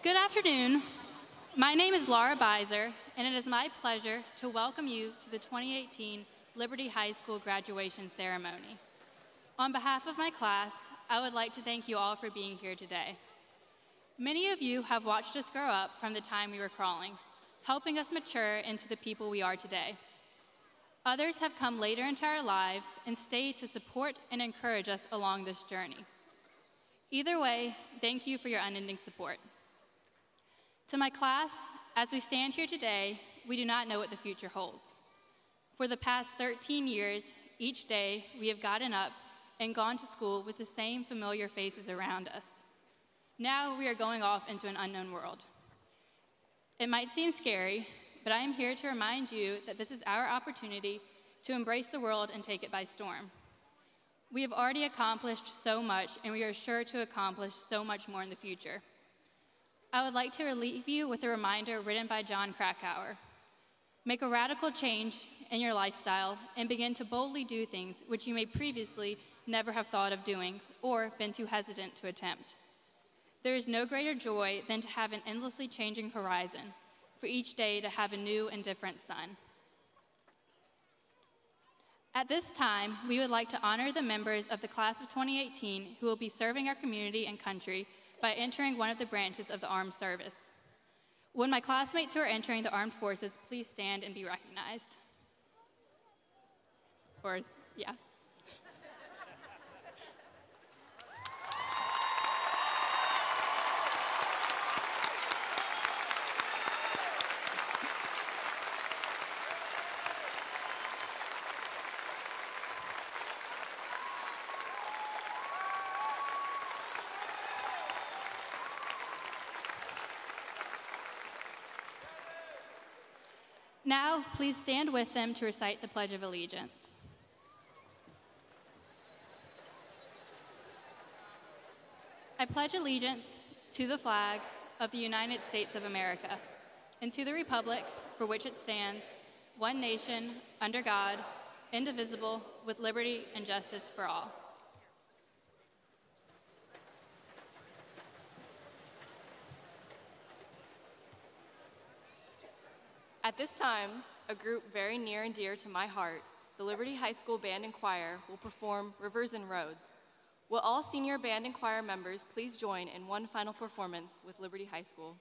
Good afternoon. My name is Laura Beiser, and it is my pleasure to welcome you to the 2018 Liberty High School graduation ceremony. On behalf of my class, I would like to thank you all for being here today. Many of you have watched us grow up from the time we were crawling, helping us mature into the people we are today. Others have come later into our lives and stayed to support and encourage us along this journey. Either way, thank you for your unending support. To my class, as we stand here today, we do not know what the future holds. For the past 13 years, each day we have gotten up and gone to school with the same familiar faces around us. Now we are going off into an unknown world. It might seem scary, but I am here to remind you that this is our opportunity to embrace the world and take it by storm. We have already accomplished so much, and we are sure to accomplish so much more in the future. I would like to leave you with a reminder written by John Krakauer. Make a radical change in your lifestyle and begin to boldly do things which you may previously never have thought of doing or been too hesitant to attempt. There is no greater joy than to have an endlessly changing horizon, for each day to have a new and different sun. At this time, we would like to honor the members of the class of 2018 who will be serving our community and country by entering one of the branches of the armed service. When my classmates who are entering the armed forces, please stand and be recognized. Yeah. Now, please stand with them to recite the Pledge of Allegiance. I pledge allegiance to the flag of the United States of America and to the republic for which it stands, one nation, under God, indivisible, with liberty and justice for all. At this time, a group very near and dear to my heart, the Liberty High School Band and Choir, will perform Rivers and Roads. Will all senior band and choir members please join in one final performance with Liberty High School?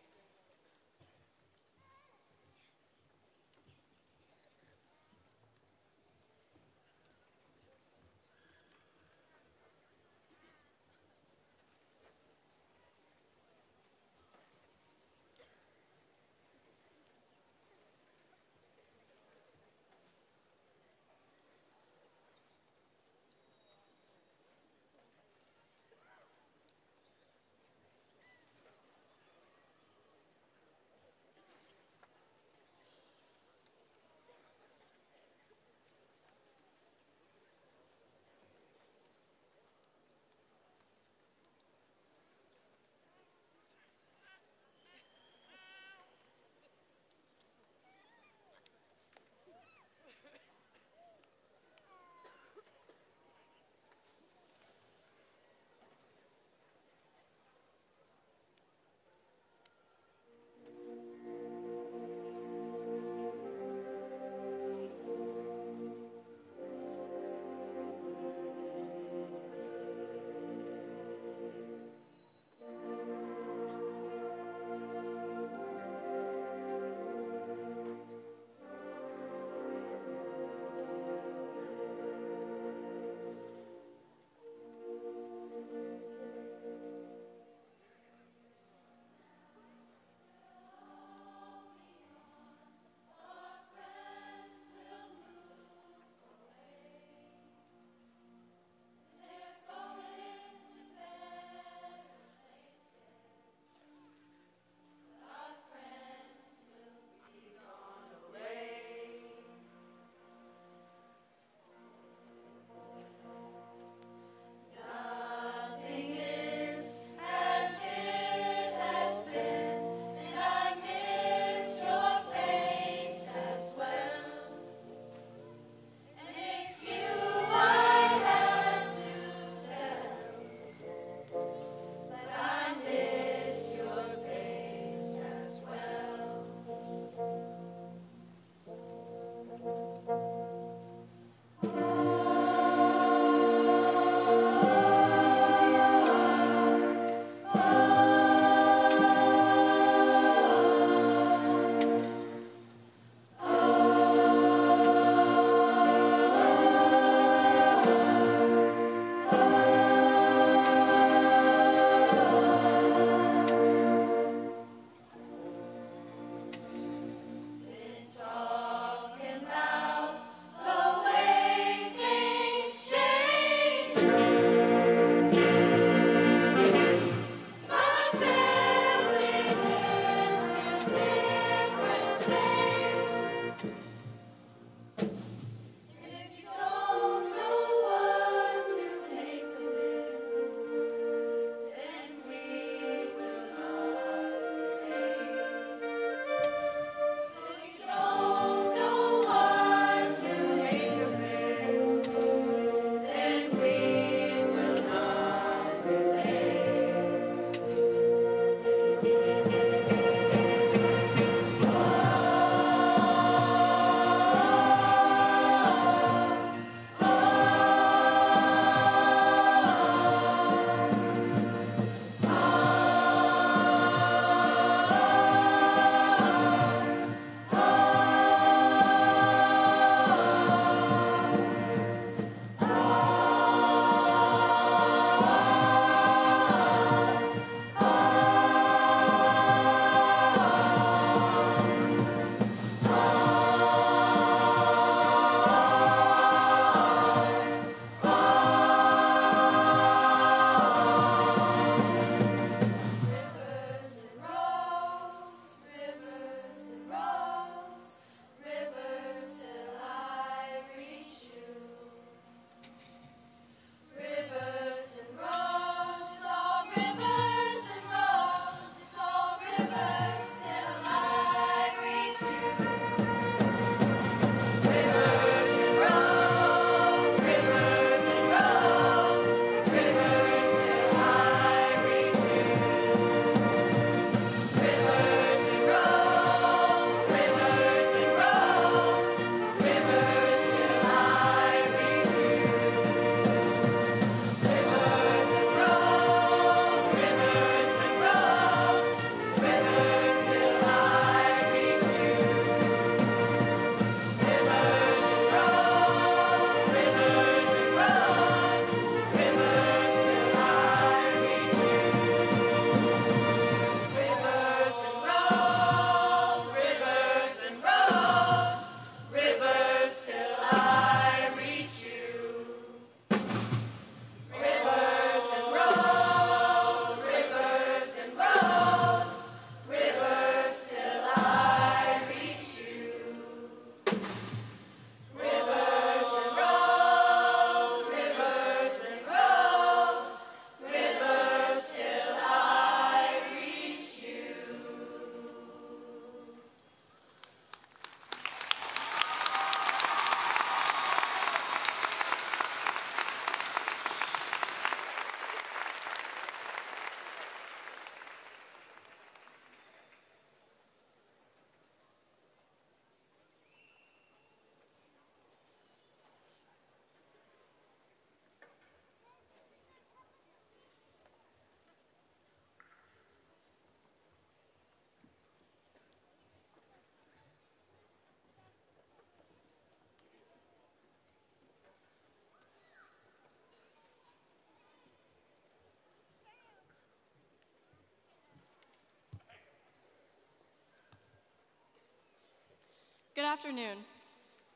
Good afternoon.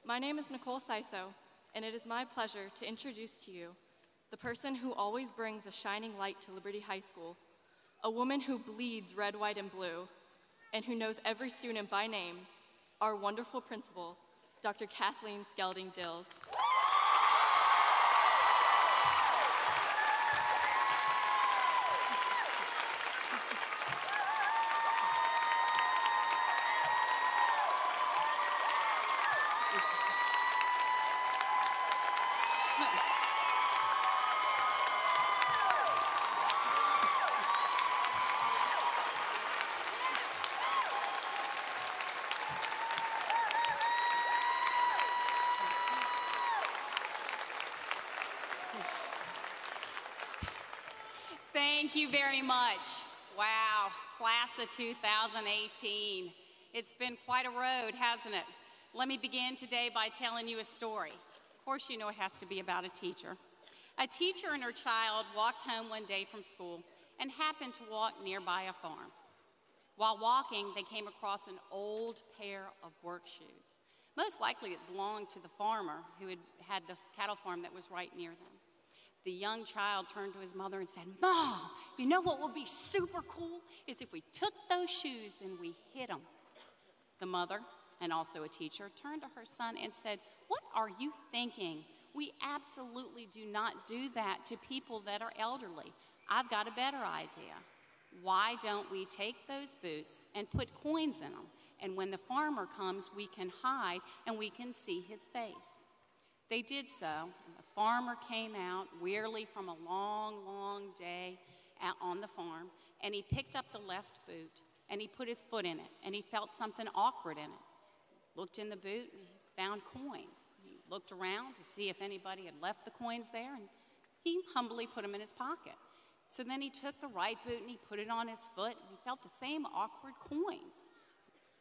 My name is Nicole Siso, and it is my pleasure to introduce to you the person who always brings a shining light to Liberty High School, a woman who bleeds red, white, and blue, and who knows every student by name, our wonderful principal, Dr. Kathleen Skelding-Dills. Thank you very much. Wow, class of 2018. It's been quite a road, hasn't it? Let me begin today by telling you a story. Of course, you know it has to be about a teacher. A teacher and her child walked home one day from school and happened to walk nearby a farm. While walking, they came across an old pair of work shoes. Most likely it belonged to the farmer who had the cattle farm that was right near them. The young child turned to his mother and said, "Mom, you know what would be super cool is if we took those shoes and we hit them." The mother, and also a teacher, turned to her son and said, "What are you thinking? We absolutely do not do that to people that are elderly. I've got a better idea. Why don't we take those boots and put coins in them? And when the farmer comes, we can hide and we can see his face." They did so, and the farmer came out wearily from a long, long day out on the farm, and he picked up the left boot, and he put his foot in it, and he felt something awkward in it. Looked in the boot, and he found coins. He looked around to see if anybody had left the coins there, and he humbly put them in his pocket. So then he took the right boot, and he put it on his foot, and he felt the same awkward coins.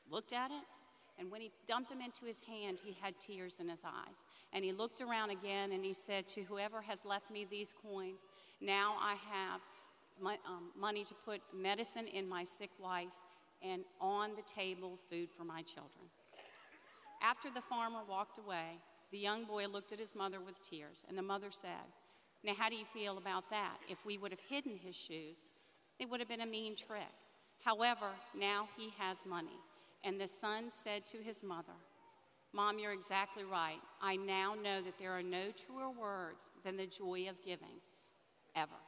Looked at it, and when he dumped them into his hand, he had tears in his eyes. And he looked around again, and he said, "To whoever has left me these coins, now I have money to put medicine in my sick wife, and on the table, food for my children." After the farmer walked away, the young boy looked at his mother with tears, and the mother said, "Now, how do you feel about that? If we would have hidden his shoes, it would have been a mean trick. However, now he has money." And the son said to his mother, "Mom, you're exactly right. I now know that there are no truer words than the joy of giving, ever."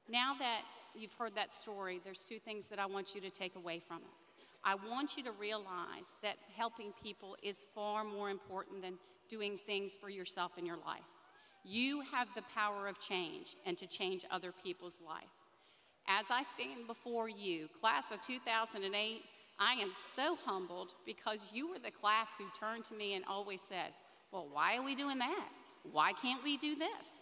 Now that you've heard that story, there's two things that I want you to take away from it. I want you to realize that helping people is far more important than doing things for yourself in your life. You have the power of change and to change other people's life. As I stand before you, class of 2008, I am so humbled because you were the class who turned to me and always said, "Well, why are we doing that? Why can't we do this?"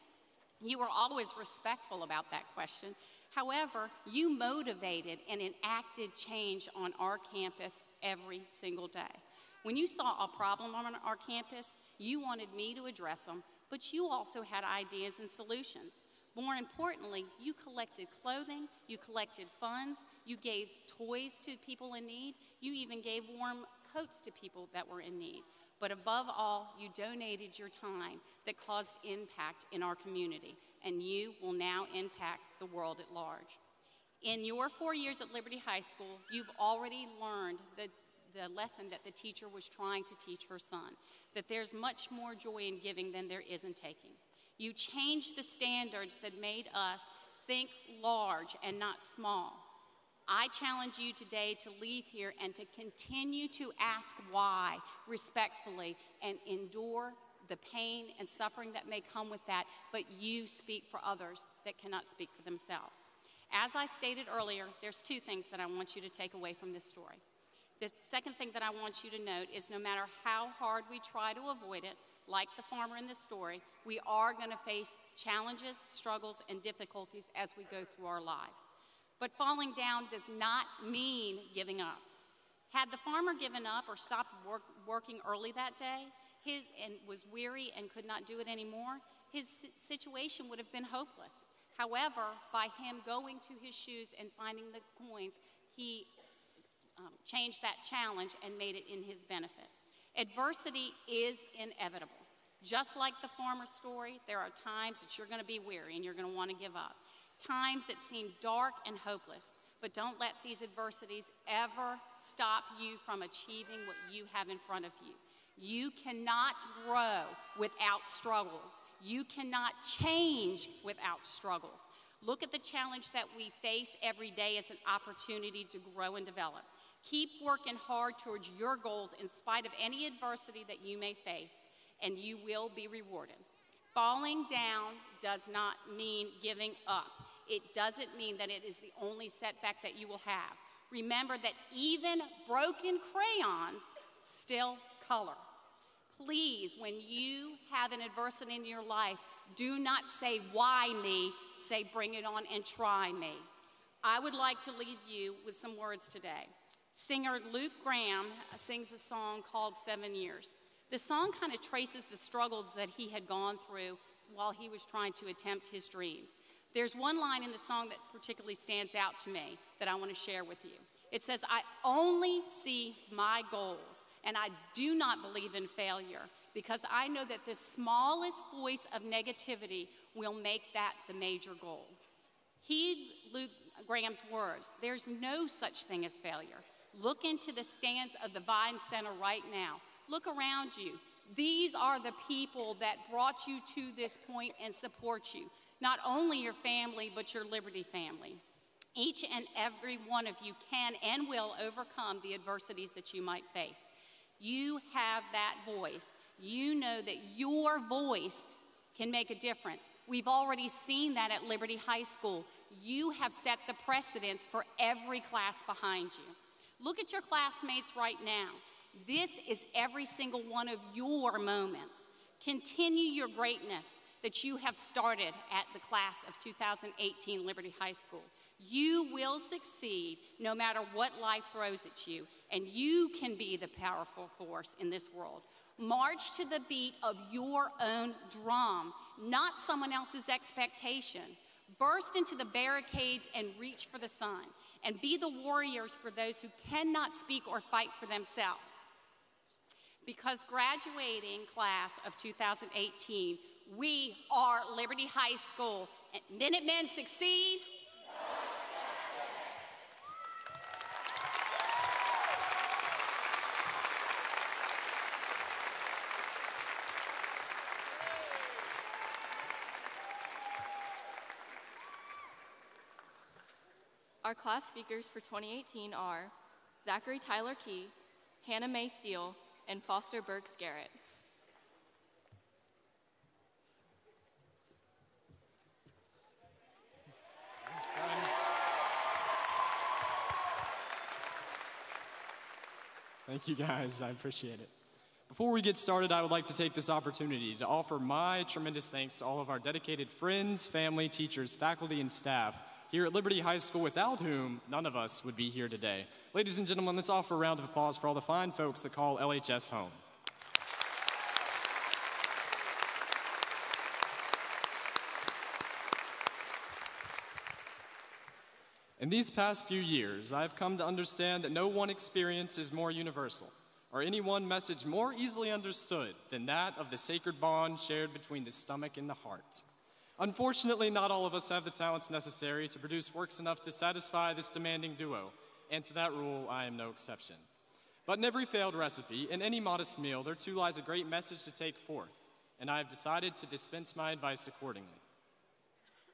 You were always respectful about that question. However, you motivated and enacted change on our campus every single day. When you saw a problem on our campus, you wanted me to address them, but you also had ideas and solutions. More importantly, you collected clothing, you collected funds, you gave toys to people in need, you even gave warm coats to people that were in need. But above all, you donated your time that caused impact in our community, and you will now impact the world at large. In your 4 years at Liberty High School, you've already learned the lesson that the teacher was trying to teach her son, that there's much more joy in giving than there is in taking. You changed the standards that made us think large and not small. I challenge you today to leave here and to continue to ask why respectfully and endure the pain and suffering that may come with that, but you speak for others that cannot speak for themselves. As I stated earlier, there's two things that I want you to take away from this story. The second thing that I want you to note is no matter how hard we try to avoid it, like the farmer in this story, we are going to face challenges, struggles, and difficulties as we go through our lives. But falling down does not mean giving up. Had the farmer given up or stopped working early that day and was weary and could not do it anymore, his situation would have been hopeless. However, by him going to his shoes and finding the coins, he changed that challenge and made it in his benefit. Adversity is inevitable. Just like the farmer story, there are times that you're going to be weary and you're going to want to give up. Times that seem dark and hopeless, but don't let these adversities ever stop you from achieving what you have in front of you. You cannot grow without struggles. You cannot change without struggles. Look at the challenge that we face every day as an opportunity to grow and develop. Keep working hard towards your goals in spite of any adversity that you may face, and you will be rewarded. Falling down does not mean giving up. It doesn't mean that it is the only setback that you will have. Remember that even broken crayons still color. Please, when you have an adversity in your life, do not say, "Why me?" Say, "Bring it on and try me." I would like to leave you with some words today. Singer Luke Graham sings a song called 7 Years. The song kind of traces the struggles that he had gone through while he was trying to attempt his dreams. There's one line in the song that particularly stands out to me that I want to share with you. It says, "I only see my goals, and I do not believe in failure, because I know that the smallest voice of negativity will make that the major goal." Heed Luke Graham's words. There's no such thing as failure. Look into the stands of the Vine Center right now. Look around you. These are the people that brought you to this point and support you. Not only your family, but your Liberty family. Each and every one of you can and will overcome the adversities that you might face. You have that voice. You know that your voice can make a difference. We've already seen that at Liberty High School. You have set the precedence for every class behind you. Look at your classmates right now. This is every single one of your moments. Continue your greatness that you have started at the class of 2018 Liberty High School. You will succeed no matter what life throws at you, and you can be the powerful force in this world. March to the beat of your own drum, not someone else's expectation. Burst into the barricades and reach for the sun, and be the warriors for those who cannot speak or fight for themselves. Because graduating class of 2018, we are Liberty High School. And Minutemen succeed. Our class speakers for 2018 are Zachary Tyler Key, Hannah Mae Steele, and Foster Burks Garrett. Thank you guys, I appreciate it. Before we get started, I would like to take this opportunity to offer my tremendous thanks to all of our dedicated friends, family, teachers, faculty, and staff here at Liberty High School, without whom none of us would be here today. Ladies and gentlemen, let's offer a round of applause for all the fine folks that call LHS home. In these past few years, I've come to understand that no one experience is more universal, or any one message more easily understood than that of the sacred bond shared between the stomach and the heart. Unfortunately, not all of us have the talents necessary to produce works enough to satisfy this demanding duo, and to that rule, I am no exception. But in every failed recipe, in any modest meal, there too lies a great message to take forth, and I have decided to dispense my advice accordingly.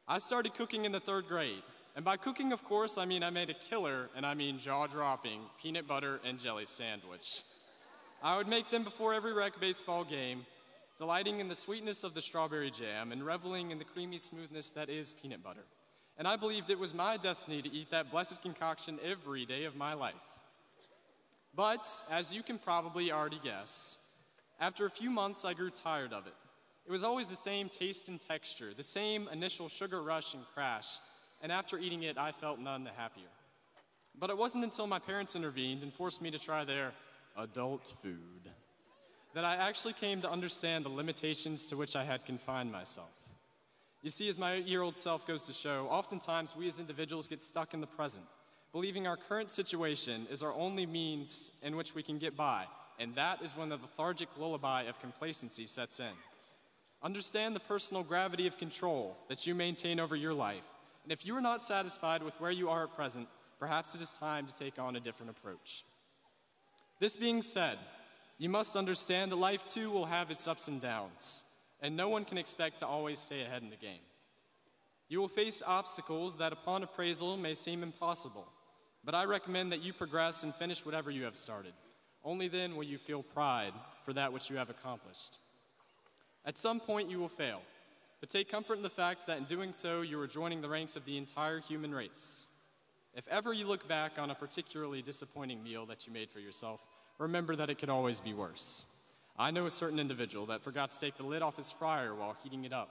I started cooking in the 3rd grade, and by cooking, of course, I mean I made a killer, and I mean jaw-dropping, peanut butter and jelly sandwich. I would make them before every rec baseball game, delighting in the sweetness of the strawberry jam and reveling in the creamy smoothness that is peanut butter. And I believed it was my destiny to eat that blessed concoction every day of my life. But, as you can probably already guess, after a few months I grew tired of it. It was always the same taste and texture, the same initial sugar rush and crash, and after eating it I felt none the happier. But it wasn't until my parents intervened and forced me to try their adult food that I actually came to understand the limitations to which I had confined myself. You see, as my 8-year-old self goes to show, oftentimes we as individuals get stuck in the present, believing our current situation is our only means in which we can get by, and that is when the lethargic lullaby of complacency sets in. Understand the personal gravity of control that you maintain over your life, and if you are not satisfied with where you are at present, perhaps it is time to take on a different approach. This being said, you must understand that life too will have its ups and downs, and no one can expect to always stay ahead in the game. You will face obstacles that upon appraisal may seem impossible, but I recommend that you progress and finish whatever you have started. Only then will you feel pride for that which you have accomplished. At some point you will fail, but take comfort in the fact that in doing so you are joining the ranks of the entire human race. If ever you look back on a particularly disappointing meal that you made for yourself, remember that it could always be worse. I know a certain individual that forgot to take the lid off his fryer while heating it up,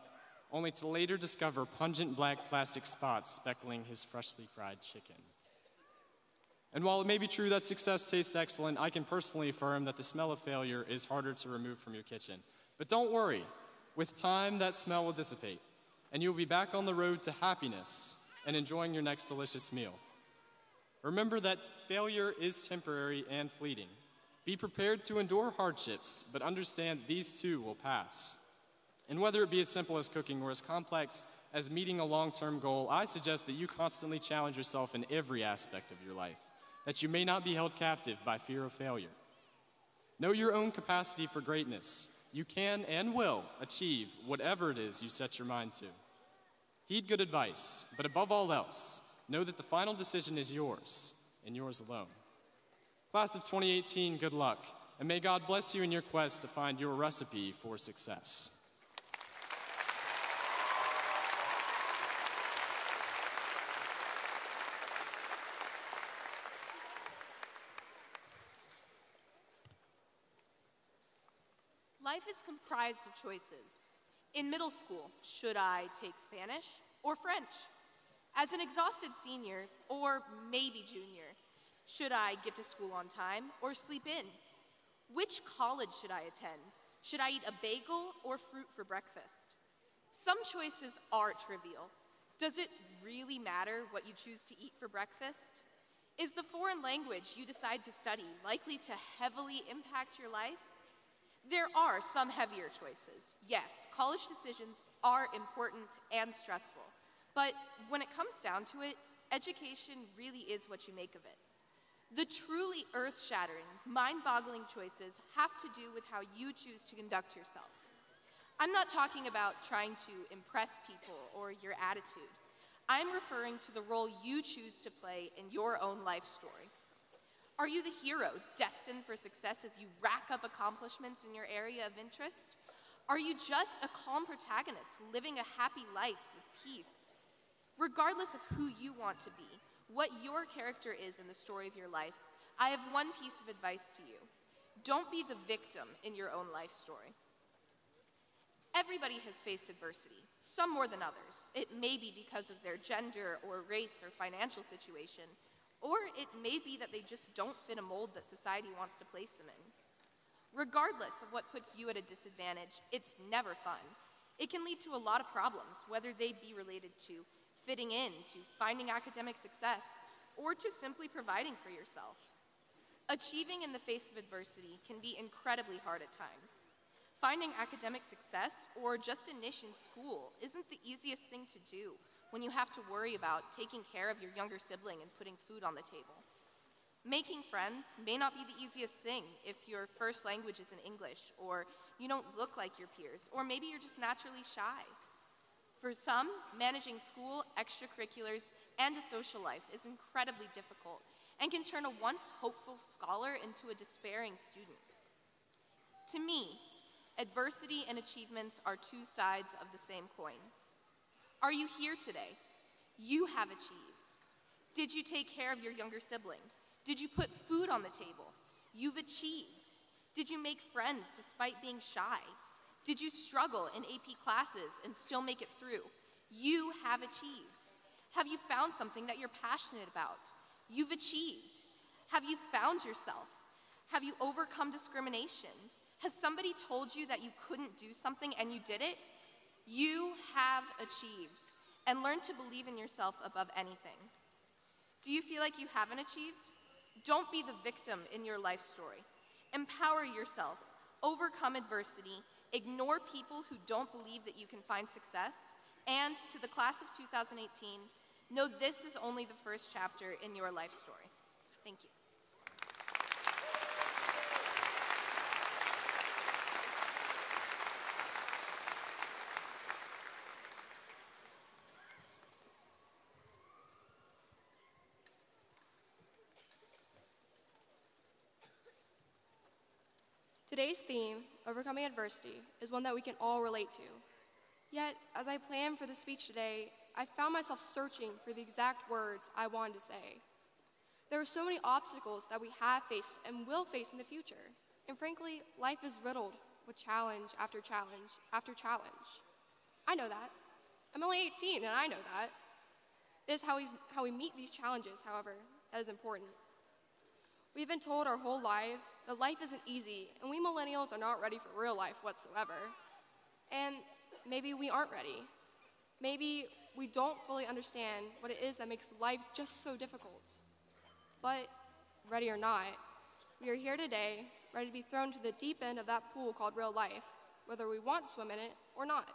only to later discover pungent black plastic spots speckling his freshly fried chicken. And while it may be true that success tastes excellent, I can personally affirm that the smell of failure is harder to remove from your kitchen. But don't worry, with time that smell will dissipate, and you will be back on the road to happiness and enjoying your next delicious meal. Remember that failure is temporary and fleeting. Be prepared to endure hardships, but understand these too will pass. And whether it be as simple as cooking or as complex as meeting a long-term goal, I suggest that you constantly challenge yourself in every aspect of your life, that you may not be held captive by fear of failure. Know your own capacity for greatness. You can and will achieve whatever it is you set your mind to. Heed good advice, but above all else, know that the final decision is yours, and yours alone. Class of 2018, good luck, and may God bless you in your quest to find your recipe for success. Life is comprised of choices. In middle school, should I take Spanish or French? As an exhausted senior, or maybe junior, should I get to school on time or sleep in? Which college should I attend? Should I eat a bagel or fruit for breakfast? Some choices are trivial. Does it really matter what you choose to eat for breakfast? Is the foreign language you decide to study likely to heavily impact your life? There are some heavier choices. Yes, college decisions are important and stressful, but when it comes down to it, education really is what you make of it. The truly earth-shattering, mind-boggling choices have to do with how you choose to conduct yourself. I'm not talking about trying to impress people or your attitude. I'm referring to the role you choose to play in your own life story. Are you the hero destined for success as you rack up accomplishments in your area of interest? Are you just a calm protagonist living a happy life with peace? Regardless of who you want to be, what your character is in the story of your life, I have one piece of advice to you. Don't be the victim in your own life story. Everybody has faced adversity, some more than others. It may be because of their gender or race or financial situation, or it may be that they just don't fit a mold that society wants to place them in. Regardless of what puts you at a disadvantage, it's never fun. It can lead to a lot of problems, whether they be related to fitting in, to finding academic success, or to simply providing for yourself. Achieving in the face of adversity can be incredibly hard at times. Finding academic success or just a niche in school isn't the easiest thing to do when you have to worry about taking care of your younger sibling and putting food on the table. Making friends may not be the easiest thing if your first language isn't English, or you don't look like your peers, or maybe you're just naturally shy. For some, managing school, extracurriculars, and a social life is incredibly difficult and can turn a once hopeful scholar into a despairing student. To me, adversity and achievements are two sides of the same coin. Are you here today? You have achieved. Did you take care of your younger sibling? Did you put food on the table? You've achieved. Did you make friends despite being shy? Did you struggle in AP classes and still make it through? You have achieved. Have you found something that you're passionate about? You've achieved. Have you found yourself? Have you overcome discrimination? Has somebody told you that you couldn't do something and you did it? You have achieved, and learn to believe in yourself above anything. Do you feel like you haven't achieved? Don't be the victim in your life story. Empower yourself, overcome adversity, ignore people who don't believe that you can find success, and to the class of 2018, know this is only the first chapter in your life story. Thank you. Today's theme, overcoming adversity, is one that we can all relate to. Yet, as I planned for the speech today, I found myself searching for the exact words I wanted to say. There are so many obstacles that we have faced and will face in the future. And frankly, life is riddled with challenge after challenge after challenge. I know that. I'm only 18 and I know that. It is how we meet these challenges, however, that is important. We've been told our whole lives that life isn't easy, and we millennials are not ready for real life whatsoever. And maybe we aren't ready. Maybe we don't fully understand what it is that makes life just so difficult. But ready or not, we are here today, ready to be thrown to the deep end of that pool called real life, whether we want to swim in it or not.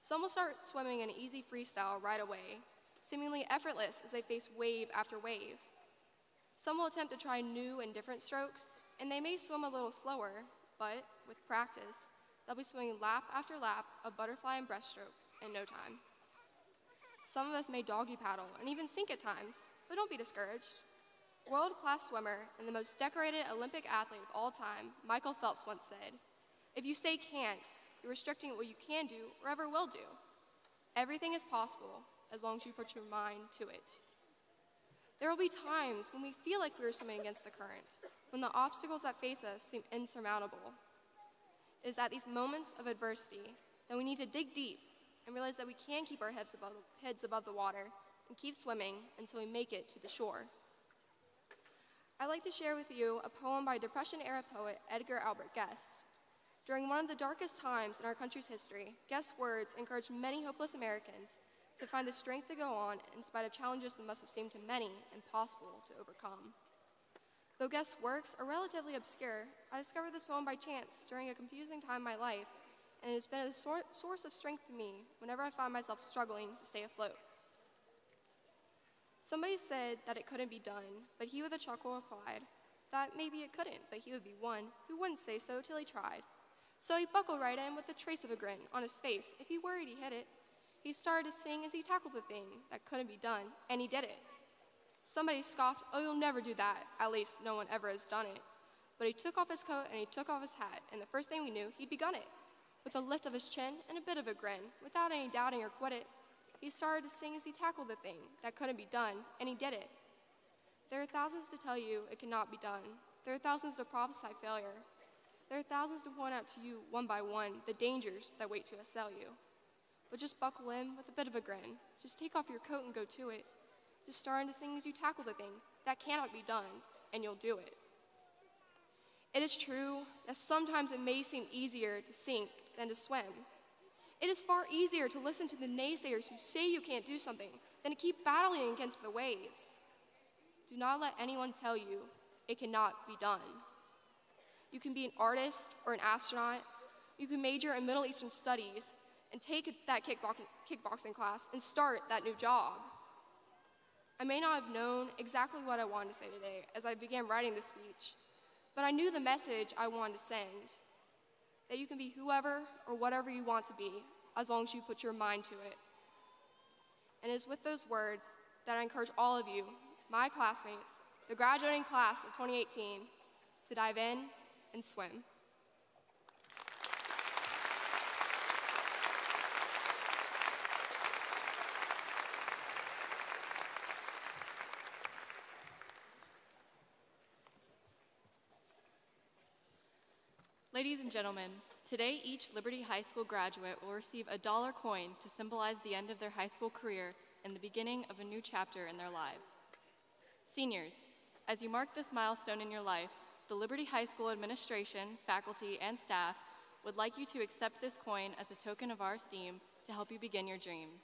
Some will start swimming in easy freestyle right away, seemingly effortless as they face wave after wave. Some will attempt to try new and different strokes, and they may swim a little slower, but with practice, they'll be swimming lap after lap of butterfly and breaststroke in no time. Some of us may doggy paddle and even sink at times, but don't be discouraged. World-class swimmer and the most decorated Olympic athlete of all time, Michael Phelps once said, "If you say can't, you're restricting what you can do or ever will do. Everything is possible as long as you put your mind to it." There will be times when we feel like we are swimming against the current, when the obstacles that face us seem insurmountable. It is at these moments of adversity that we need to dig deep and realize that we can keep our heads above the water and keep swimming until we make it to the shore. I'd like to share with you a poem by Depression-era poet Edgar Albert Guest. During one of the darkest times in our country's history, Guest's words encouraged many hopeless Americans to find the strength to go on in spite of challenges that must have seemed to many impossible to overcome. Though Guest's works are relatively obscure, I discovered this poem by chance during a confusing time in my life, and it has been a source of strength to me whenever I find myself struggling to stay afloat. Somebody said that it couldn't be done, but he with a chuckle replied that maybe it couldn't, but he would be one who wouldn't say so till he tried. So he buckled right in with a trace of a grin on his face. If he worried he hit it, he started to sing as he tackled the thing that couldn't be done, and he did it. Somebody scoffed, "Oh, you'll never do that. At least no one ever has done it." But he took off his coat and he took off his hat, and the first thing we knew, he'd begun it. With a lift of his chin and a bit of a grin, without any doubting or quit it, he started to sing as he tackled the thing that couldn't be done, and he did it. There are thousands to tell you it cannot be done. There are thousands to prophesy failure. There are thousands to point out to you one by one the dangers that wait to assail you. But just buckle in with a bit of a grin. Just take off your coat and go to it. Just starting to sing as you tackle the thing that cannot be done, and you'll do it. It is true that sometimes it may seem easier to sink than to swim. It is far easier to listen to the naysayers who say you can't do something than to keep battling against the waves. Do not let anyone tell you it cannot be done. You can be an artist or an astronaut. You can major in Middle Eastern studies and take that kickboxing class and start that new job. I may not have known exactly what I wanted to say today as I began writing this speech, but I knew the message I wanted to send, that you can be whoever or whatever you want to be as long as you put your mind to it. And it is with those words that I encourage all of you, my classmates, the graduating class of 2018, to dive in and swim. Ladies and gentlemen, today each Liberty High School graduate will receive a $1 coin to symbolize the end of their high school career and the beginning of a new chapter in their lives. Seniors, as you mark this milestone in your life, the Liberty High School administration, faculty, and staff would like you to accept this coin as a token of our esteem to help you begin your dreams.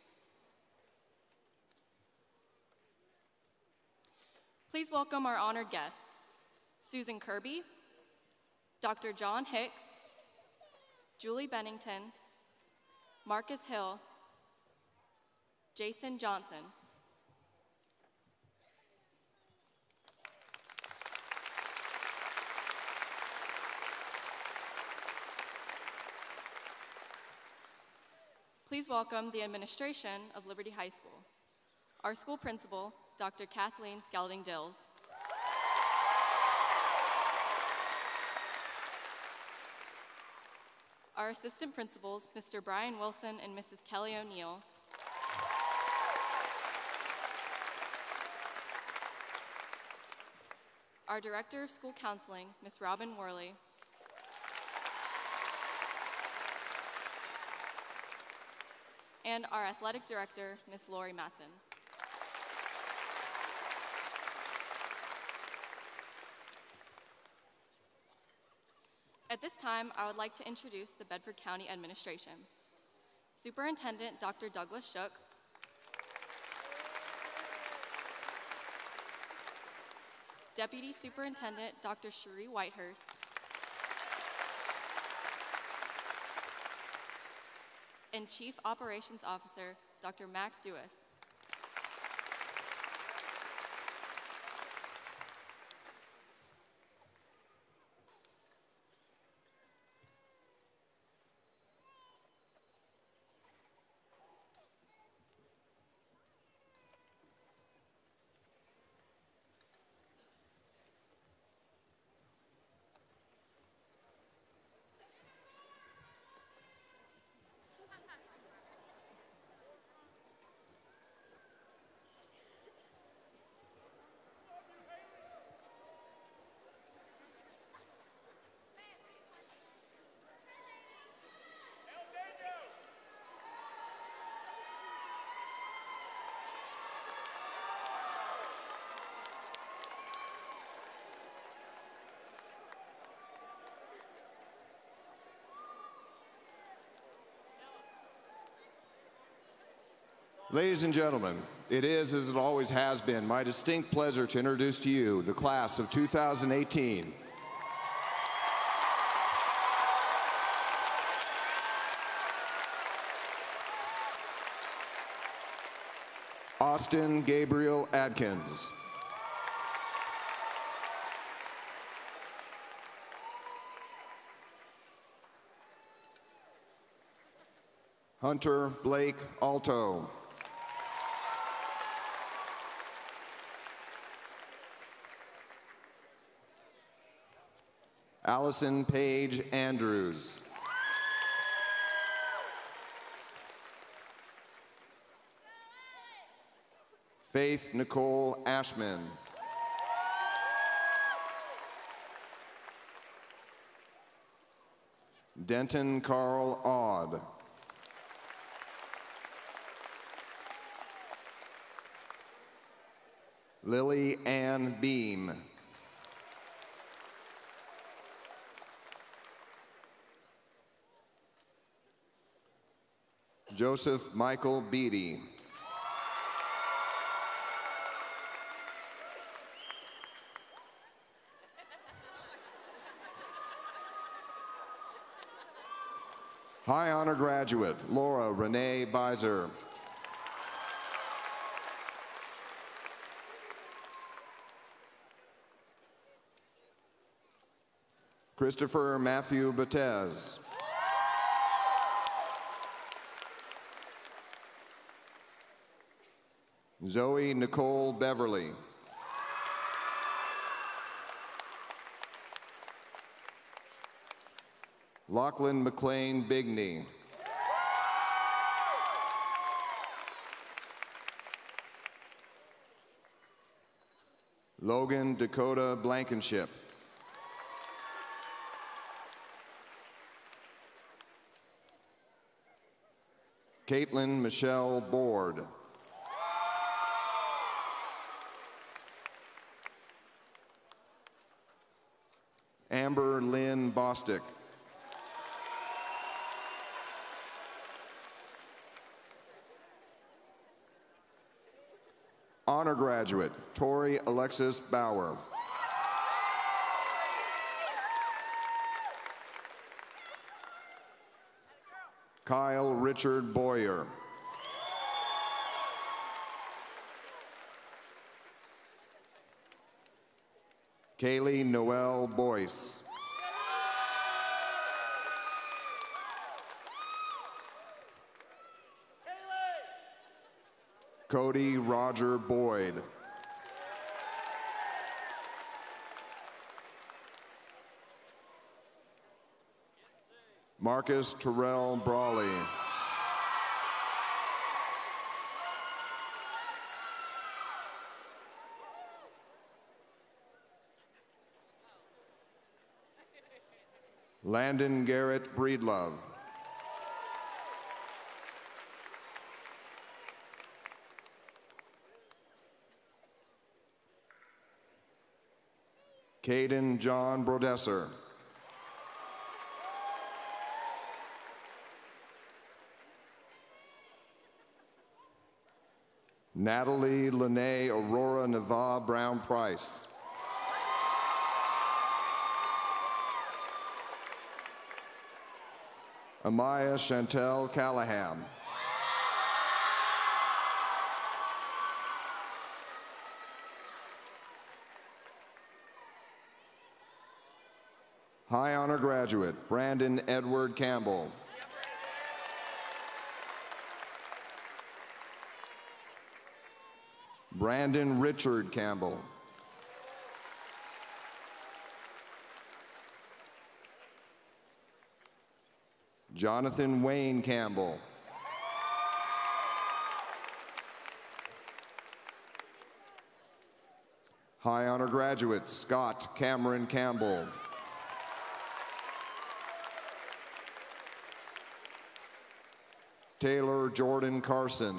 Please welcome our honored guests, Susan Kirby, Dr. John Hicks, Julie Bennington, Marcus Hill, Jason Johnson. Please welcome the administration of Liberty High School. Our school principal, Dr. Kathleen Skelding-Dills. Our assistant principals, Mr. Brian Wilson and Mrs. Kelly O'Neill. Our director of school counseling, Ms. Robin Worley. And our athletic director, Ms. Lori Matson. At this time, I would like to introduce the Bedford County Administration. Superintendent Dr. Douglas Shook, Deputy Superintendent Dr. Cherie Whitehurst, and Chief Operations Officer Dr. Mac Dewis. Ladies and gentlemen, it is, as it always has been, my distinct pleasure to introduce to you the class of 2018. Austin Gabriel Adkins. Hunter Blake Alto. Allison Paige Andrews. Faith Nicole Ashman. Denton Carl Aud. Lily Ann Beam. Joseph Michael Beatty. High honor graduate, Laura Renee Beiser. Christopher Matthew Betez. Zoe Nicole Beverly. Lachlan McLean Bigney. Logan Dakota Blankenship. Caitlin Michelle Board. Amber Lynn Bostick. Honor graduate, Tori Alexis Bauer. Kyle Richard Boyer. Kaylee Noel Boyce. Cody Roger Boyd. Marcus Terrell Brawley. Landon Garrett Breedlove. Caden John Brodesser. Natalie Lene Aurora Nava Brown Price. Amaya Chantel Callahan. High honor graduate, Brandon Edward Campbell. Brandon Richard Campbell. Jonathan Wayne Campbell. High honor graduate, Scott Cameron Campbell. Taylor Jordan Carson.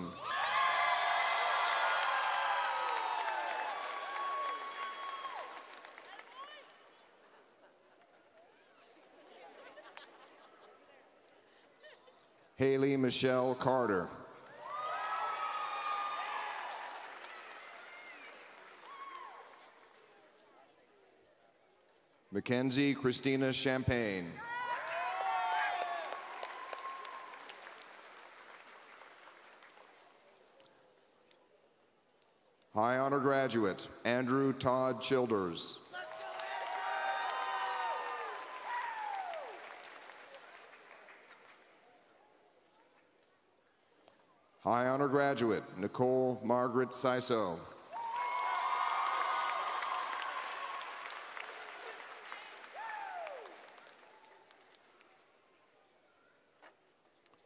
Haley Michelle Carter. Mackenzie Christina Champagne. High honor graduate, Andrew Todd Childers. High honor graduate, Nicole Margaret Siso.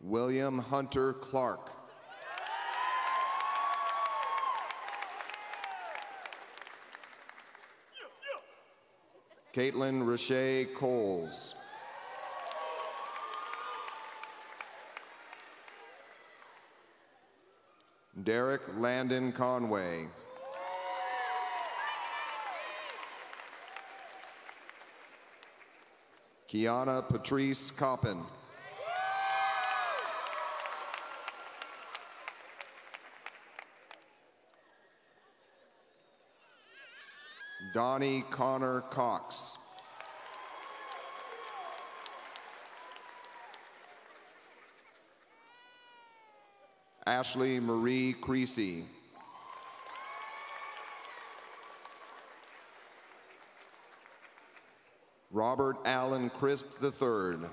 William Hunter Clark. Caitlin Rashay Coles. Derek Landon Conway. Kiana Patrice Coppin. Donnie Connor Cox. Ashley Marie Creasy. Robert Allen Crisp III.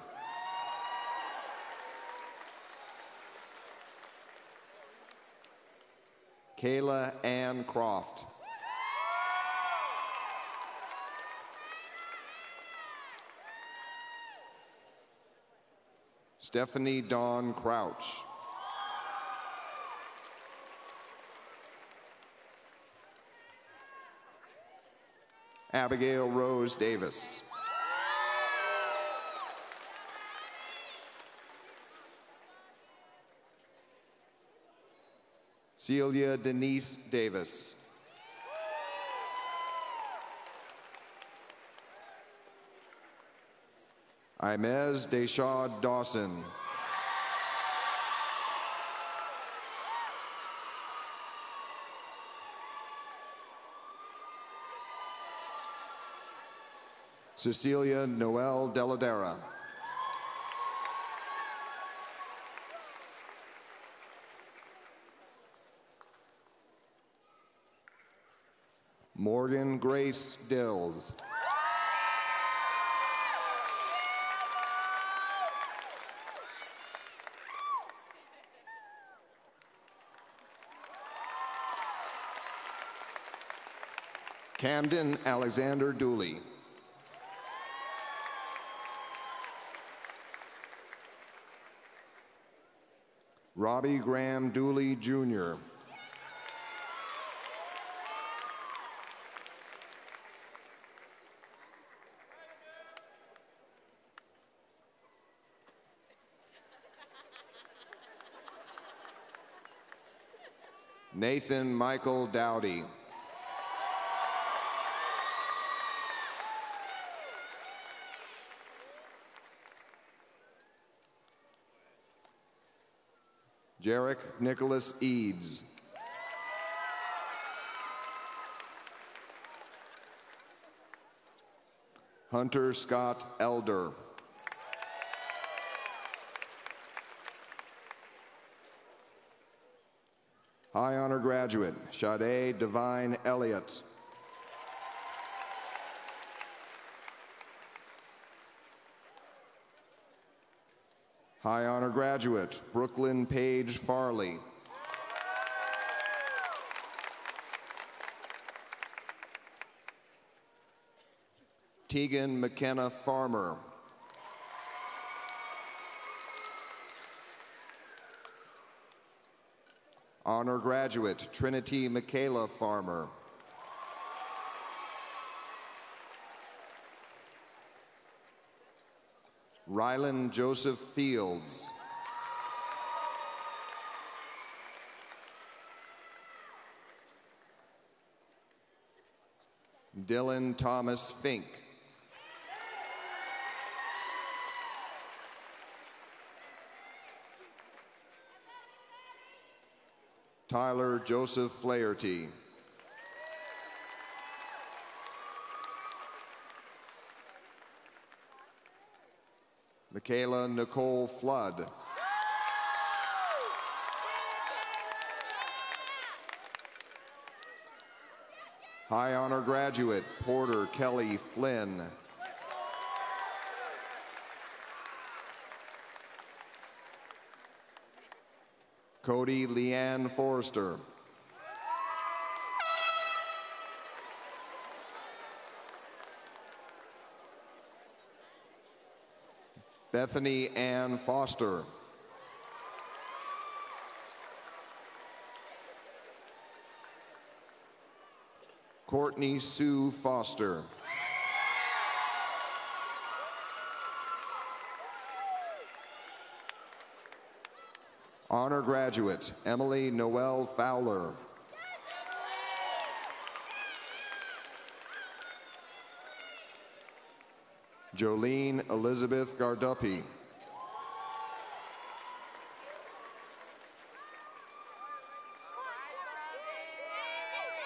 Kayla Ann Croft. Stephanie Dawn Crouch. Abigail Rose Davis. Celia Denise Davis. Imez Deshaw Dawson. Cecilia Noel Deladera. Morgan Grace Dills. Camden Alexander Dooley. Robbie Graham Dooley, Jr. Nathan Michael Dowdy. Jarek Nicholas Eads. Hunter Scott Elder. High honor graduate, Sade Devine Elliott. High honor graduate, Brooklyn Page Farley. Tegan McKenna Farmer. Honor graduate, Trinity Michaela Farmer. Rylan Joseph Fields. Dylan Thomas Fink. Tyler Joseph Flaherty. Michaela Nicole Flood. High honor graduate, Porter Kelly Flynn. Cody Leanne Forrester. Bethany Ann Foster. Courtney Sue Foster. Honor graduate, Emily Noel Fowler. Jolene Elizabeth Garduppy.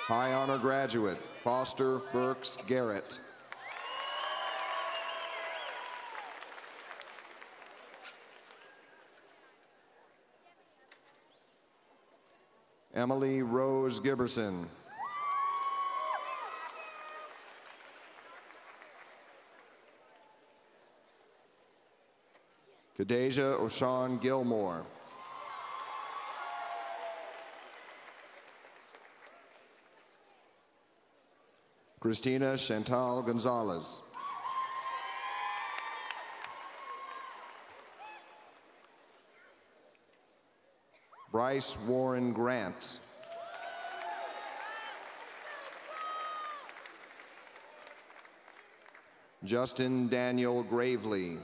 High honor graduate, Foster Burks Garrett. Emily Rose Giberson. Kadeja O'Shawn Gilmore. Christina Chantal Gonzalez. Bryce Warren Grant. Justin Daniel Gravely.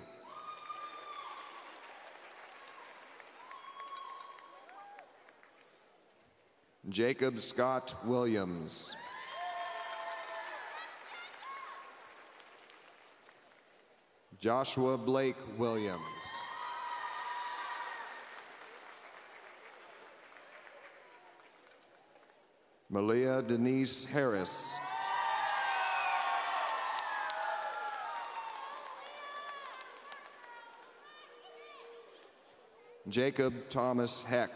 Jacob Scott Williams. Joshua Blake Williams. Malia Denise Harris. Jacob Thomas Heck.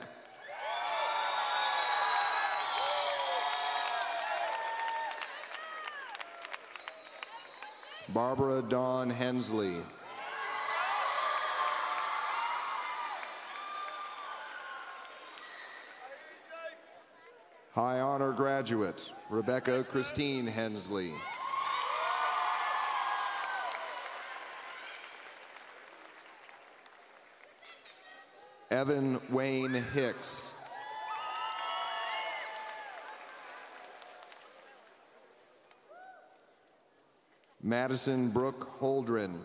Barbara Dawn Hensley. High honor graduate, Rebecca Christine Hensley. Evan Wayne Hicks. Madison Brooke Holdren.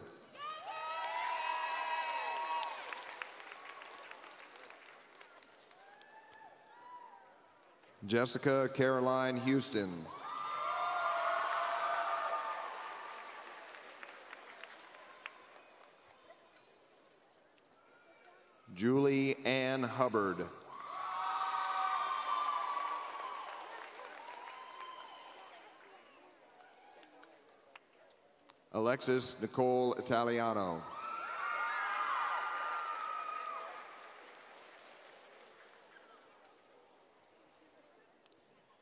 Jessica Caroline Houston. Julie Ann Hubbard. Alexis Nicole Italiano.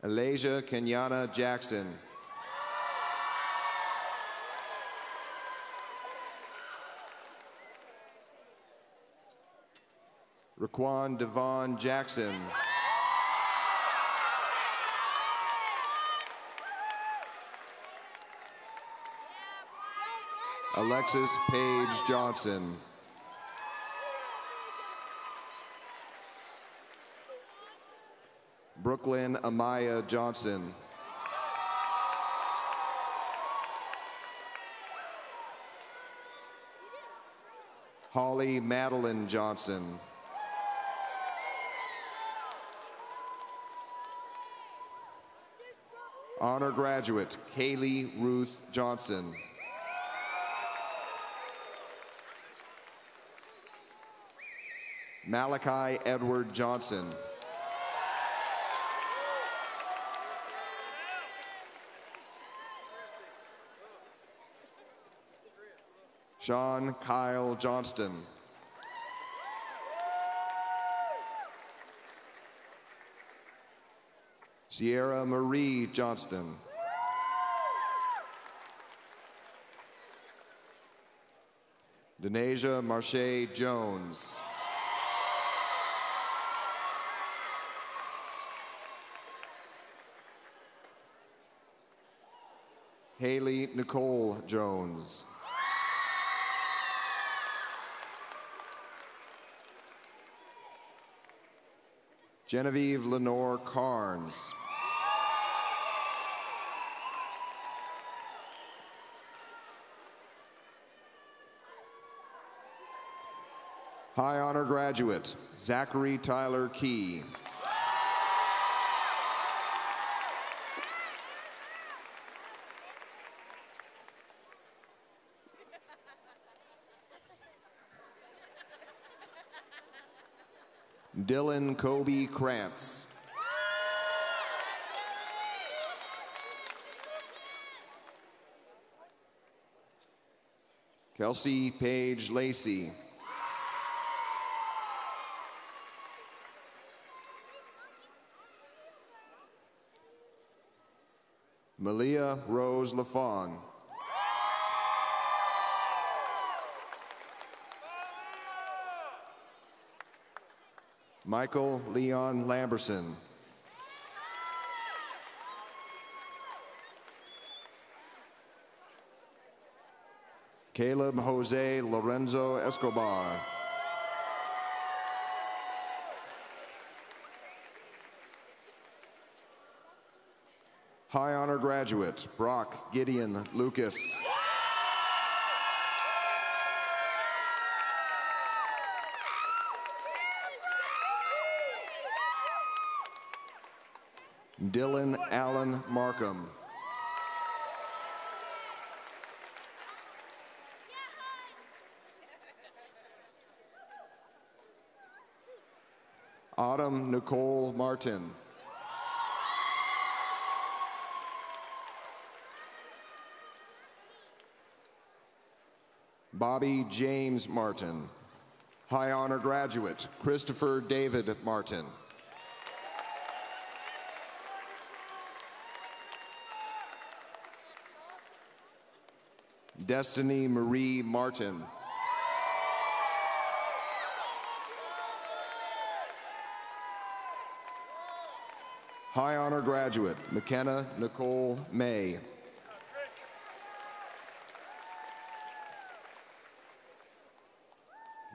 Alasia Kenyana Jackson. Raquan Devon Jackson. Alexis Paige Johnson. Brooklyn Amaya Johnson. Holly Madeline Johnson. Honor graduate, Kaylee Ruth Johnson. Malachi Edward Johnson. Sean Kyle Johnston. Sierra Marie Johnston. Denasia Marche Jones. Haley Nicole Jones. Genevieve Lenore Carnes. High honor graduate, Zachary Tyler Key. Dylan Kobe Krantz. Kelsey Paige Lacey. Malia Rose Lafon. Michael Leon Lamberson. Caleb Jose Lorenzo Escobar. High honor graduate, Brock Gideon Lucas. Dylan Allen Markham. Autumn Nicole Martin. Bobby James Martin. High honor graduate, Christopher David Martin. Destiny Marie Martin. High honor graduate, McKenna Nicole May.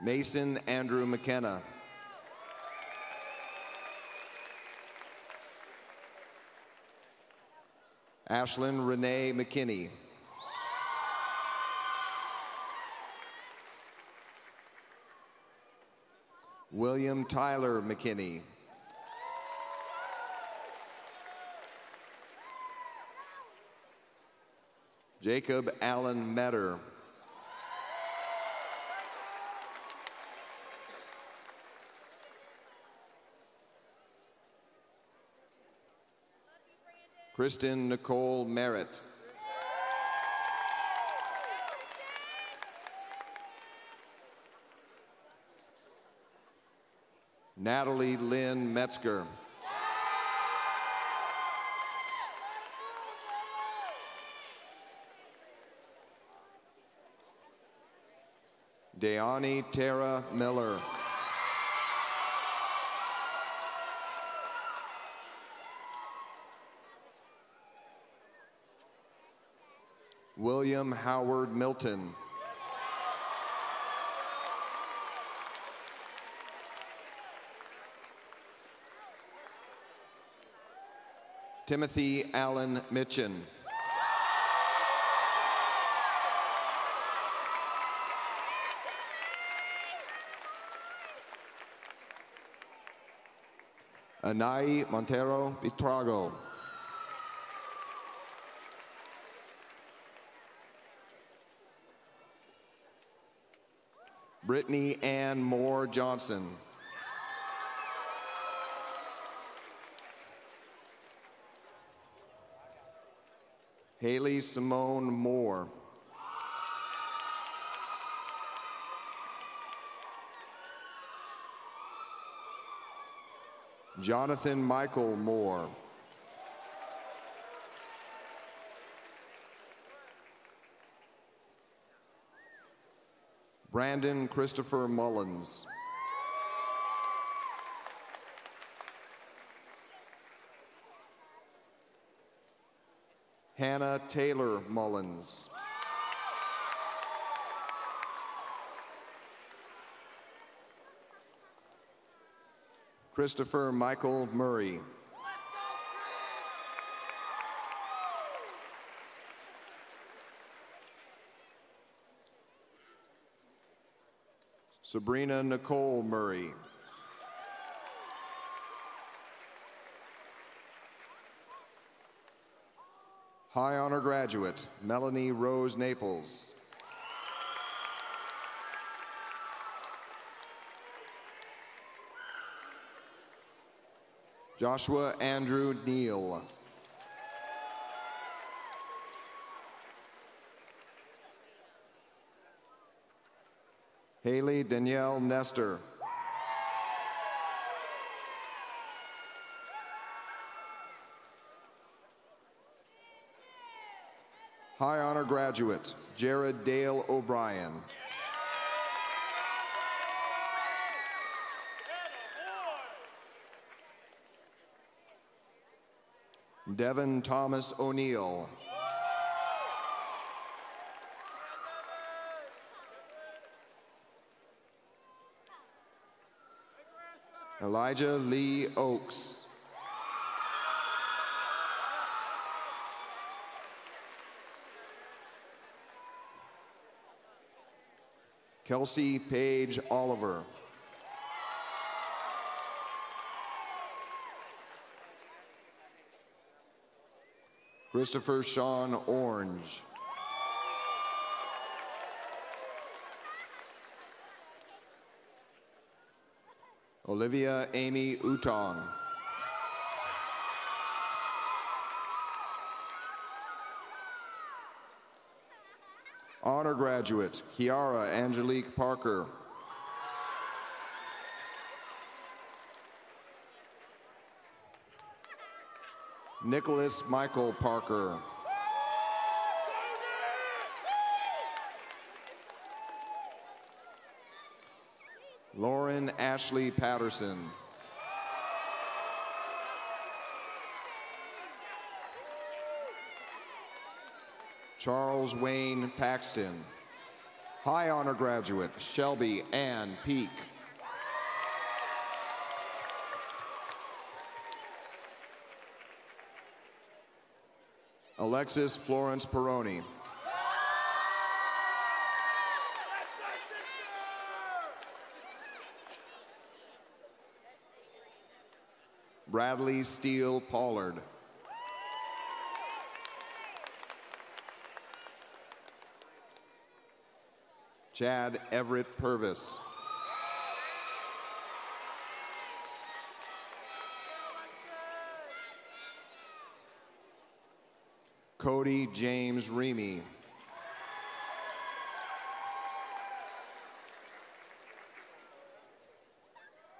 Mason Andrew McKenna. Ashlyn Renee McKinney. William Tyler McKinney. Jacob Allen Metter. Kristen Nicole Merritt. Natalie Lynn Metzger. Deani Tara Miller. William Howard Milton. Timothy Allen Mitchin. Anai Montero Pitrago. Brittany Ann Moore Johnson. Haley Simone Moore. Jonathan Michael Moore. Brandon Christopher Mullins. Hannah Taylor Mullins. Christopher Michael Murray. Sabrina Nicole Murray. High honor graduate, Melanie Rose Naples. Joshua Andrew Neal. Haley Danielle Nestor. High honor graduate, Jared Dale O'Brien. Devin Thomas O'Neill. Elijah Lee Oakes. Kelsey Page Oliver. Christopher Sean Orange. Olivia Amy Utong. Honor graduate, Kiara Angelique Parker. Nicholas Michael Parker. Lauren Ashley Patterson. Charles Wayne Paxton. High honor graduate, Shelby Ann Peak. Alexis Florence Peroni. Bradley Steele Pollard. Chad Everett Purvis. Cody James Remy.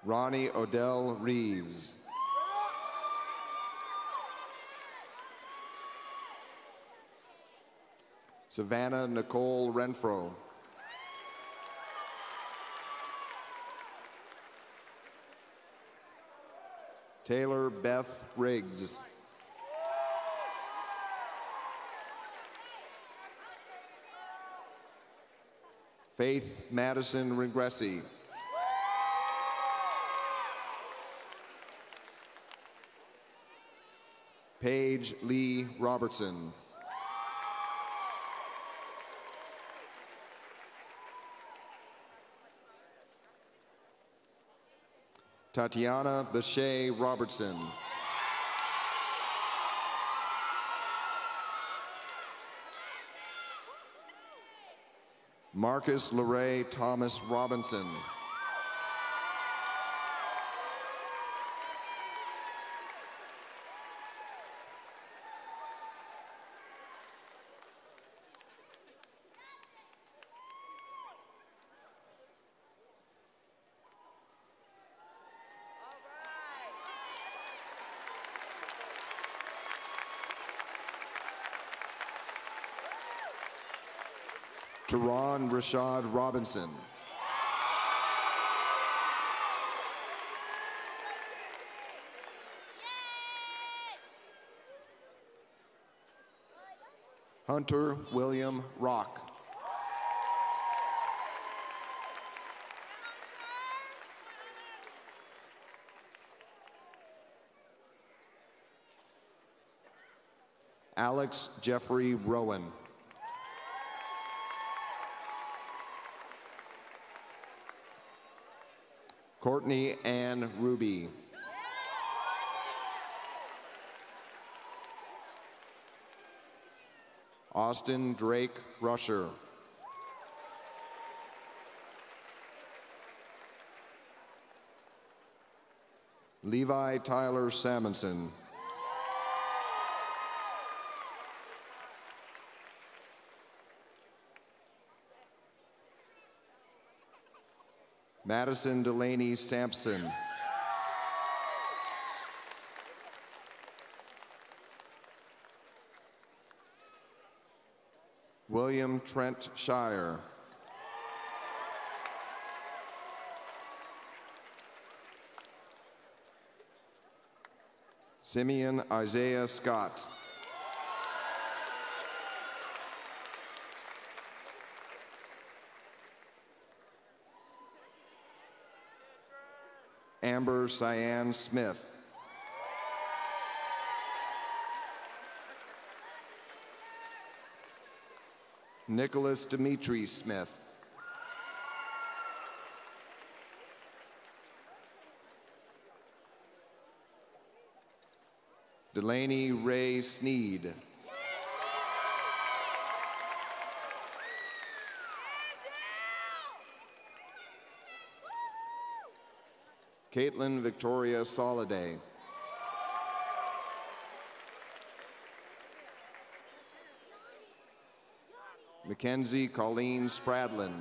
Ronnie Odell Reeves. Savannah Nicole Renfro. Taylor Beth Riggs. Faith Madison Regressi. Paige Lee Robertson. Tatiana Bechet Robertson. Marcus LeRae Thomas Robinson. Teron Rashad Robinson. Hunter William Rock. Alex Jeffrey Rowan. Courtney Ann Ruby. Austin Drake Rusher. Levi Tyler Samonson. Madison Delaney Sampson. William Trent Shire. Simeon Isaiah Scott. Amber Cyan Smith. Nicholas Dimitri Smith. Delaney Ray Sneed. Caitlin Victoria Soliday. Mackenzie Colleen Spradlin.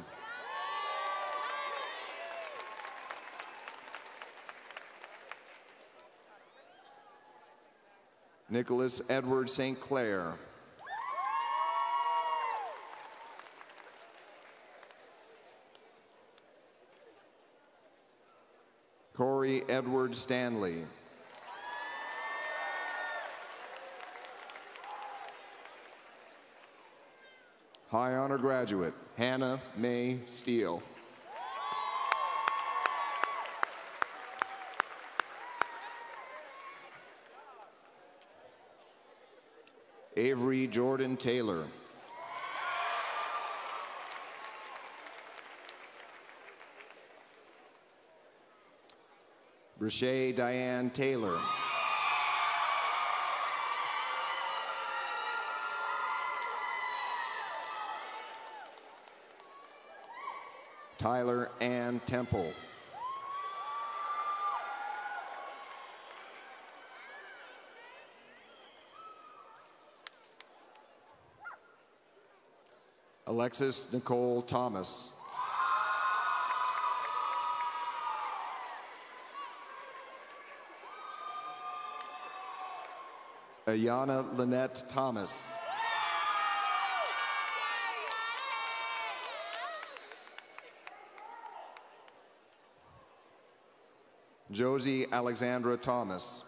Nicholas Edward St. Clair. Corey Edward Stanley. High honor graduate, Hannah Mae Steele. Avery Jordan Taylor. Brashay Diane Taylor. Tyler Ann Temple. Alexis Nicole Thomas. Ayana Lynette Thomas. Josie Alexandra Thomas.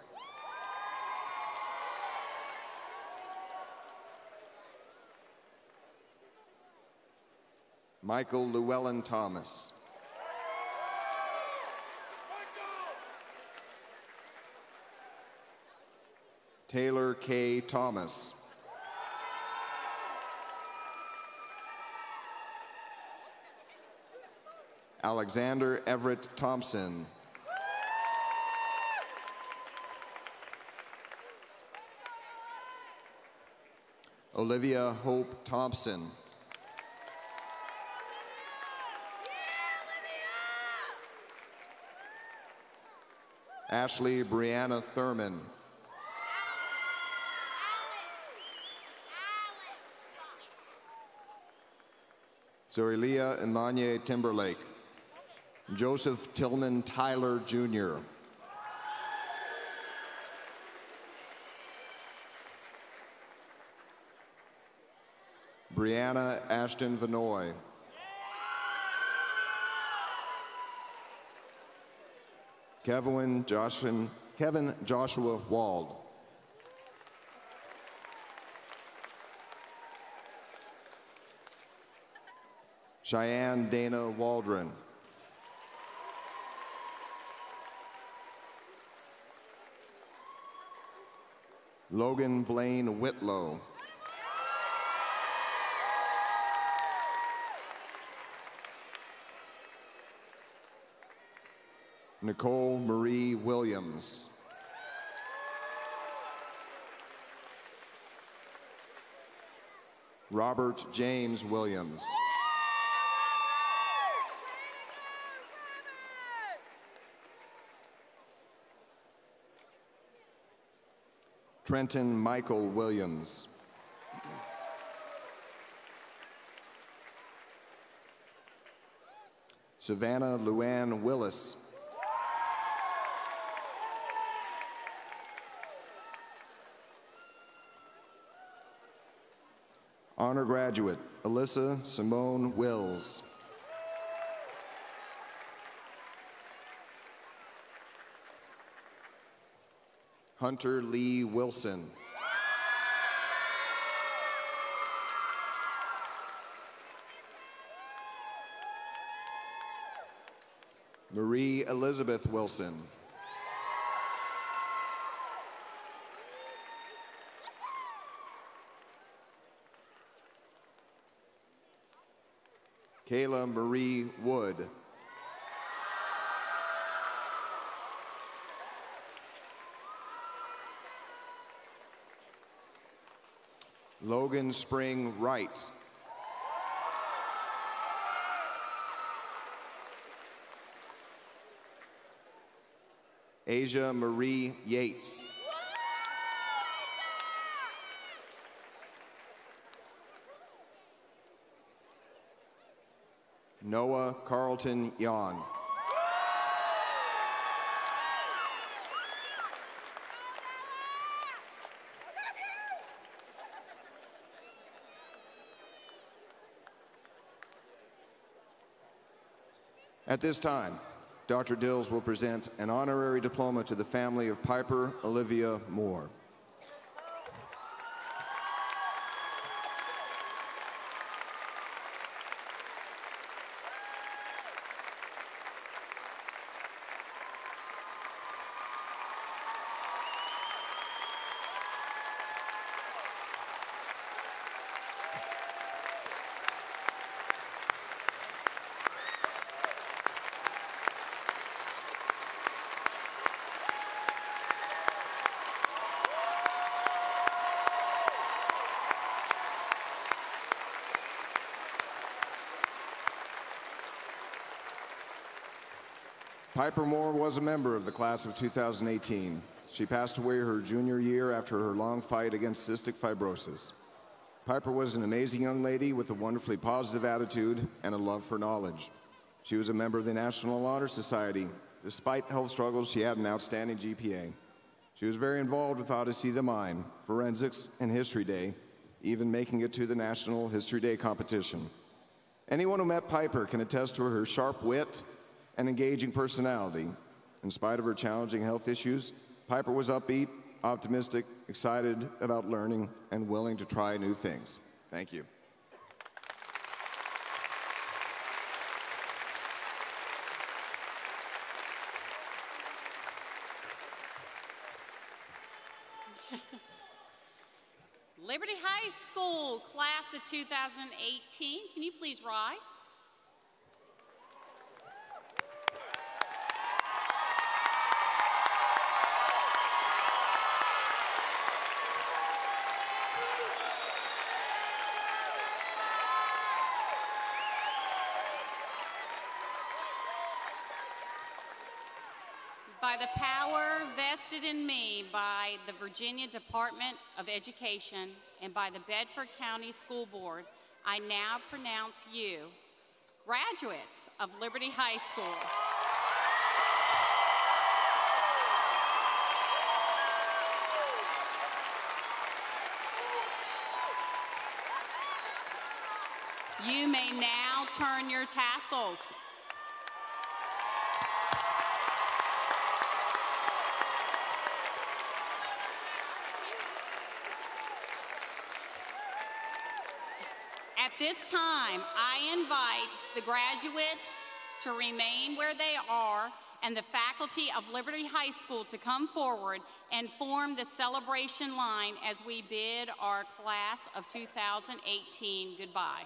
Michael Llewellyn Thomas. Taylor K. Thomas. Alexander Everett Thompson. Olivia Hope Thompson. Ashley Brianna Thurman. Zoelia Imanye Timberlake. Joseph Tillman Tyler, Jr. Brianna Ashton Vanoy. Kevin Joshua Wald. Cheyenne Dana Waldron. Logan Blaine Whitlow. Nicole Marie Williams. Robert James Williams. Trenton Michael Williams. Savannah Luann Willis. Honor graduate, Alyssa Simone Wills. Hunter Lee Wilson. Marie Elizabeth Wilson. Kayla Marie Wood. Logan Spring Wright. Asia Marie Yates. Noah Carlton Yon. At this time, Dr. Dills will present an honorary diploma to the family of Piper Olivia Moore. Piper Moore was a member of the class of 2018. She passed away her junior year after her long fight against cystic fibrosis. Piper was an amazing young lady with a wonderfully positive attitude and a love for knowledge. She was a member of the National Honor Society. Despite health struggles, she had an outstanding GPA. She was very involved with Odyssey the Mime, Forensics, and History Day, even making it to the National History Day competition. Anyone who met Piper can attest to her sharp wit and engaging personality. In spite of her challenging health issues, Piper was upbeat, optimistic, excited about learning, and willing to try new things. Thank you. Liberty High School, class of 2018, can you please rise? By the power vested in me by the Virginia Department of Education and by the Bedford County School Board, I now pronounce you graduates of Liberty High School. You may now turn your tassels. At this time, I invite the graduates to remain where they are and the faculty of Liberty High School to come forward and form the celebration line as we bid our class of 2018 goodbye.